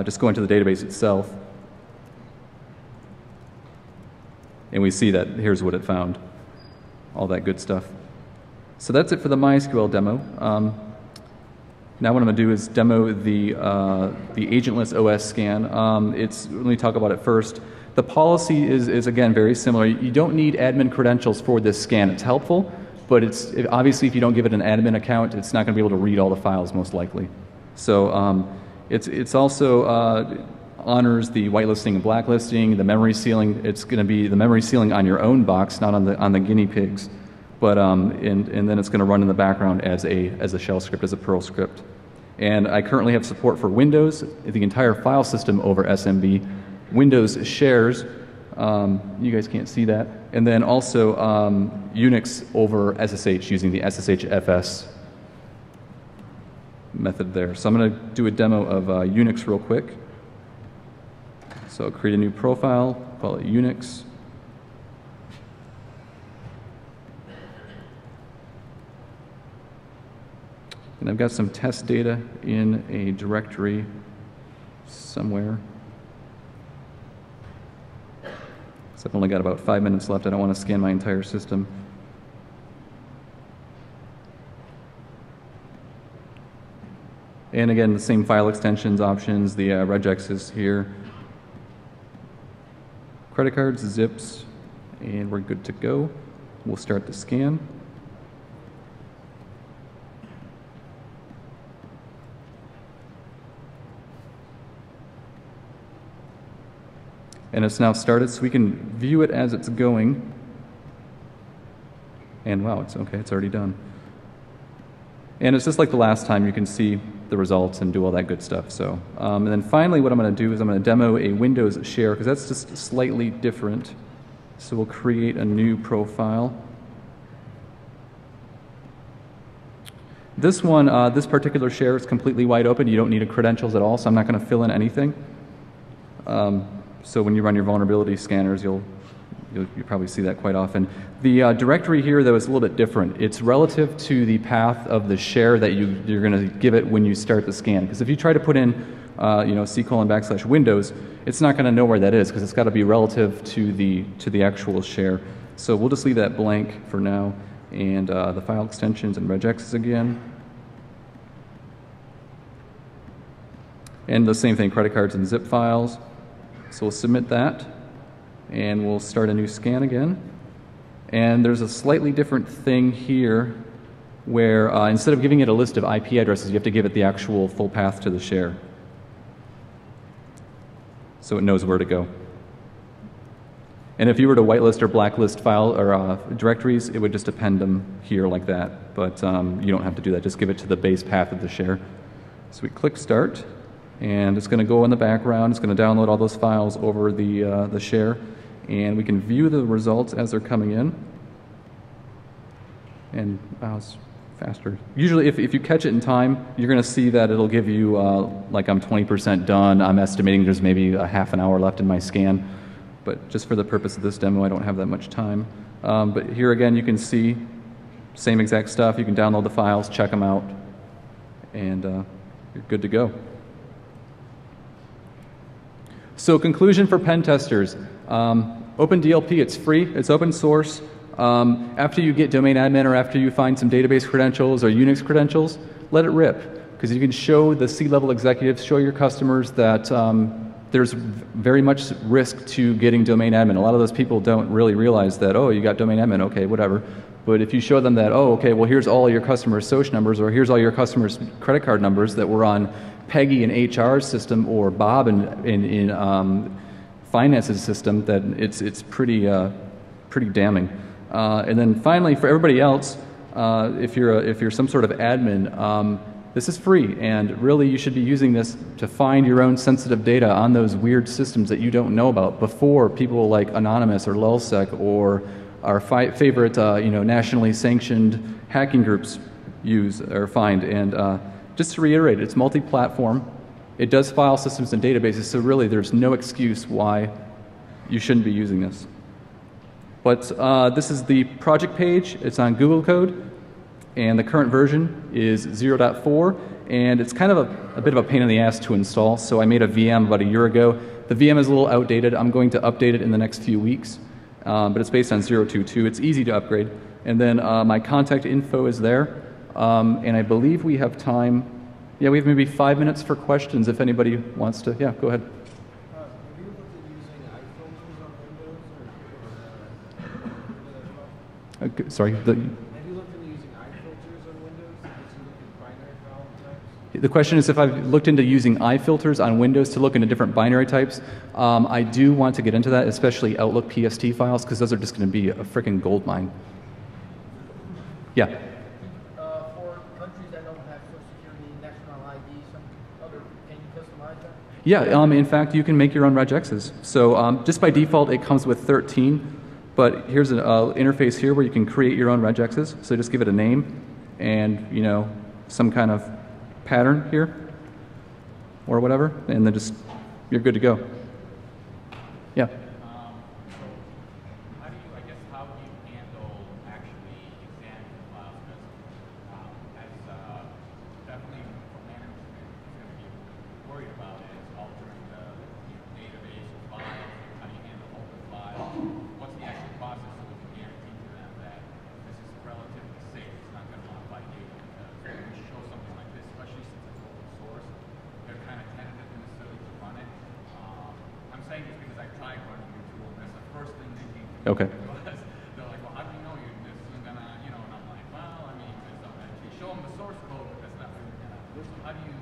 just go into the database itself. And we see that here's what it found, all that good stuff. So that's it for the MySQL demo. Now what I'm going to do is demo the agentless OS scan. Let me talk about it first. The policy is again very similar. You don't need admin credentials for this scan. It's helpful, but obviously if you don't give it an admin account, it's not going to be able to read all the files most likely. So it's also honors the whitelisting and blacklisting, the memory sealing. It's going to be the memory sealing on your own box, not on the guinea pigs. But and then it's going to run in the background as a shell script, as a Perl script. And I currently have support for Windows, the entire file system over SMB, Windows shares. You guys can't see that. And then also Unix over SSH using the SSHFS method there. So I'm going to do a demo of Unix real quick. So I'll create a new profile, call it Unix. And I've got some test data in a directory somewhere. So I've only got about 5 minutes left. I don't want to scan my entire system. And again, the same file extensions options, the regex is here. Credit cards, zips, and we're good to go. We'll start the scan. And it's now started, so we can view it as it's going. And wow, it's okay, it's already done. And it's just like the last time, you can see the results and do all that good stuff. So, and then finally what I'm going to do is I'm going to demo a Windows share, because that's just slightly different. So we'll create a new profile. This one, this particular share is completely wide open. You don't need credentials at all, so I'm not going to fill in anything. So when you run your vulnerability scanners, you'll probably see that quite often. The directory here, though, is a little bit different. It's relative to the path of the share that you're going to give it when you start the scan. Because if you try to put in C:\Windows, it's not going to know where that is, because it's got to be relative to the actual share. So we'll just leave that blank for now. And the file extensions and regexes again. And the same thing, credit cards and zip files. So we'll submit that, and we'll start a new scan again. And there's a slightly different thing here where instead of giving it a list of IP addresses, you have to give it the actual full path to the share, so it knows where to go. And if you were to whitelist or blacklist file or directories, it would just append them here like that. But you don't have to do that. Just give it to the base path of the share. So we click Start. And it's going to go in the background. It's going to download all those files over the share, and we can view the results as they're coming in. And wow, it's faster. Usually, if you catch it in time, you're going to see that it'll give you like I'm 20% done. I'm estimating there's maybe a half an hour left in my scan, but just for the purpose of this demo, I don't have that much time. But here again, you can see same exact stuff. You can download the files, check them out, and you're good to go. So conclusion for pen testers, OpenDLP, it's free, it's open source. After you get domain admin or after you find some database credentials or Unix credentials, let it rip, because you can show the C-level executives, show your customers that there's very much risk to getting domain admin. A lot of those people don't really realize that, oh, you got domain admin, okay, whatever. But if you show them that, oh, okay, well, here's all your customers' SOC numbers, or here's all your customers' credit card numbers that were on Peggy in HR's system or Bob in finance's system, that it's pretty damning. And then finally, for everybody else, if you're some sort of admin, this is free, and really you should be using this to find your own sensitive data on those weird systems that you don't know about before people like Anonymous or LulzSec or our favorite nationally sanctioned hacking groups use or find. And just to reiterate, it's multi-platform. It does file systems and databases, so really there's no excuse why you shouldn't be using this. But this is the project page. It's on Google Code, and the current version is 0.4, and it's kind of a bit of a pain in the ass to install, so I made a VM about a year ago. The VM is a little outdated. I'm going to update it in the next few weeks, but it's based on 0.2.2. It's easy to upgrade. And then my contact info is there, and I believe we have time. Yeah, we have maybe 5 minutes for questions if anybody wants to. Yeah, go ahead. Have you looked at using iFilters on Windows? Sorry? Have you looked into using iFilters on Windows to look at binary file types? The question is if I've looked into using iFilters on Windows to look into different binary types. I do want to get into that, especially Outlook PST files, because those are just going to be a freaking gold mine. Yeah. For countries that don't have Social Security, National ID, some other, can you customize that? Yeah, in fact, you can make your own regexes. So just by default, it comes with 13, but here's an interface here where you can create your own regexes. So just give it a name and, you know, some kind of pattern here or whatever, and then just, you're good to go. Yeah. How do you handle actually examining the files? Because definitely from management is going to be worried about is altering the database files. How do you handle open files? What's the actual process so we can guarantee to them that this is relatively safe? It's not going to modify data. Because when you show something like this, especially since it's open source, they're kind of tentative necessarily to run it. I'm saying this because I tried running your tool, and that's the first thing they came to me. Okay. They're like, well, how do you know this isn't gonna, you know? And I'm like, well, I mean, you show them the source code, but that's not really gonna. So how do you?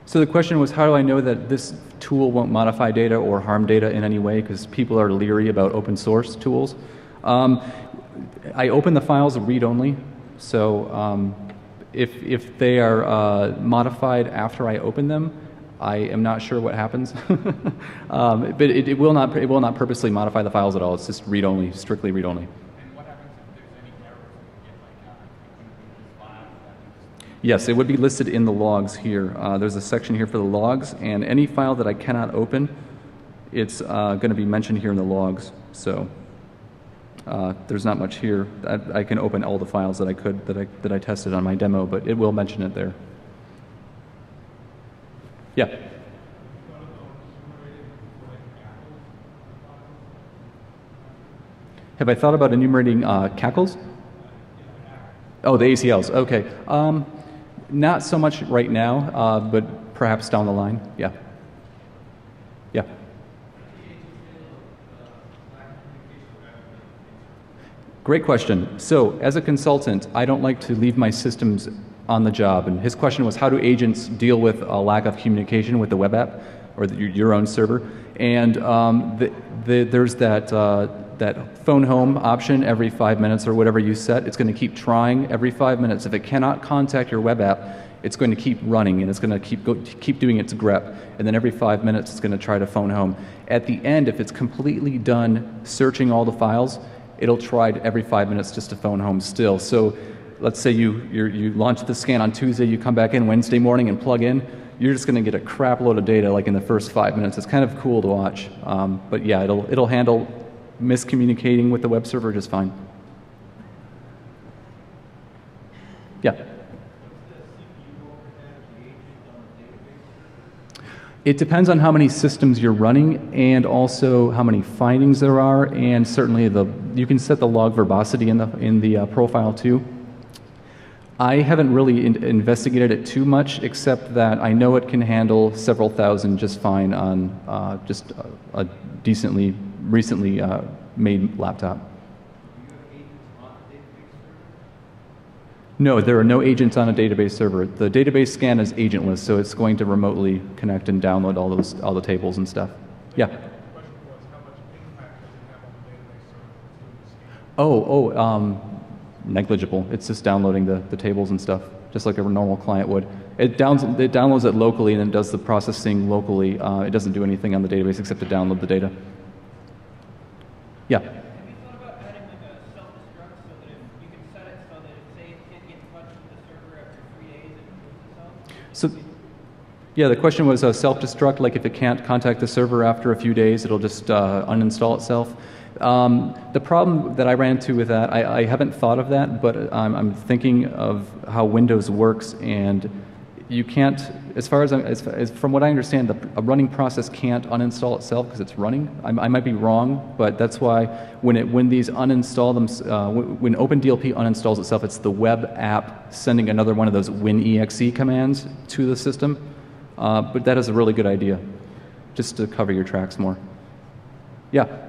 So the question was, how do I know that this tool won't modify data or harm data in any way? Because people are leery about open source tools. I open the files read-only, so if they are modified after I open them, I am not sure what happens. But it will not purposely modify the files at all. It's just read-only, strictly read-only. And what happens if there's any errors? You get like files. Yes, it would be listed in the logs here. There's a section here for the logs, and any file that I cannot open, it's going to be mentioned here in the logs. So there's not much here. I can open all the files that I could that I tested on my demo, but it will mention it there. Yeah. Have I thought about enumerating cackles? Oh, the ACLs. Okay. Not so much right now, but perhaps down the line. Yeah. Yeah. Great question. So, as a consultant, I don't like to leave my systems on the job. And his question was, how do agents deal with a lack of communication with the web app or your own server? And there's that phone home option every 5 minutes or whatever you set. It's going to keep trying every 5 minutes. If it cannot contact your web app, it's going to keep running and it's going to keep doing its grep. And then every 5 minutes, it's going to try to phone home. At the end, if it's completely done searching all the files, it'll try every 5 minutes just to phone home still. So let's say you launch the scan on Tuesday, you come back in Wednesday morning and plug in, you're just going to get a crap load of data like in the first 5 minutes. It's kind of cool to watch. But yeah, it'll handle miscommunicating with the web server just fine. Yeah. It depends on how many systems you're running and also how many findings there are, and certainly you can set the log verbosity in the profile too. I haven't really investigated it too much, except that I know it can handle several thousand just fine on just a decently recently made laptop. No, there are no agents on a database server. The database scan is agentless, so it's going to remotely connect and download all the tables and stuff. Yeah. The question was, how much impact does it have on the database server that's doing the scan? Negligible. It's just downloading the tables and stuff, just like a normal client would. It downloads it locally and then does the processing locally. It doesn't do anything on the database except to download the data. Yeah. Have you thought about adding like a self-destruct so that if you can set it so that if say it can't get in touch with the server after 3 days, it removes itself? So, yeah, the question was self-destruct, like if it can't contact the server after a few days, it'll just uninstall itself. The problem that I ran into with that, I haven't thought of that, but I'm thinking of how Windows works, and you can't, as far as from what I understand, a running process can't uninstall itself because it's running. I might be wrong, but that's why when these uninstall them, when OpenDLP uninstalls itself, it's the web app sending another one of those WinExe commands to the system. But that is a really good idea, just to cover your tracks more. Yeah.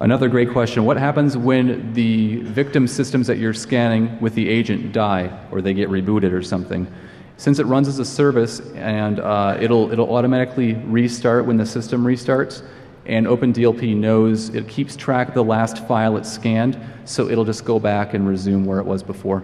Another great question. What happens when the victim systems that you're scanning with the agent die or they get rebooted or something? Since it runs as a service and it'll automatically restart when the system restarts, and OpenDLP knows, it keeps track of the last file it scanned, so it'll just go back and resume where it was before.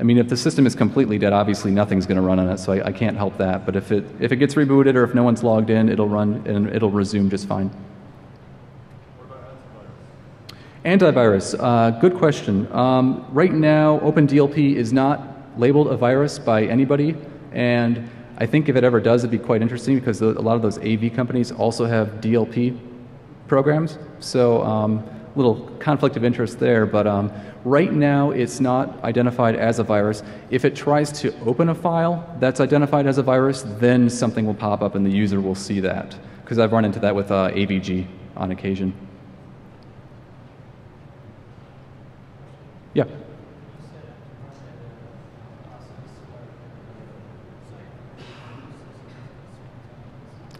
I mean, if the system is completely dead, obviously nothing's going to run on it, so I can't help that. But if it gets rebooted or if no one's logged in, it'll run and it'll resume just fine. Antivirus, good question. Right now, OpenDLP is not labeled a virus by anybody, and I think if it ever does, it'd be quite interesting because a lot of those AV companies also have DLP programs, so a little conflict of interest there, but right now it's not identified as a virus. If it tries to open a file that's identified as a virus, then something will pop up and the user will see that, because I've run into that with AVG on occasion. Yeah.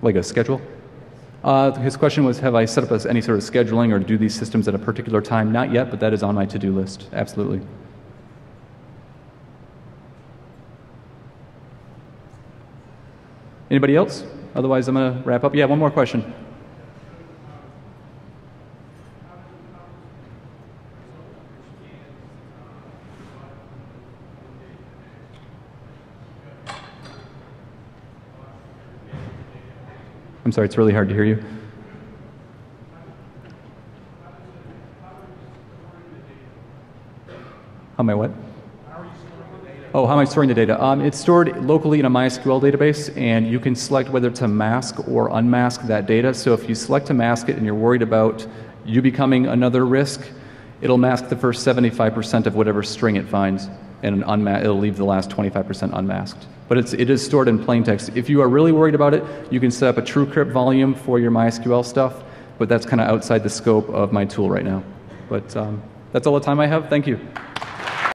Like a schedule? His question was, have I set up any sort of scheduling or do these systems at a particular time? Not yet, but that is on my to-do list. Absolutely. Anybody else? Otherwise, I'm going to wrap up. Yeah, one more question. I'm sorry, it's really hard to hear you. How am I what? Oh, how am I storing the data? It's stored locally in a MySQL database, and you can select whether to mask or unmask that data. So if you select to mask it and you're worried about you becoming another risk, it'll mask the first 75% of whatever string it finds, and it'll leave the last 25% unmasked. But it is stored in plain text. If you are really worried about it, you can set up a TrueCrypt volume for your MySQL stuff, but that's kind of outside the scope of my tool right now. But that's all the time I have. Thank you.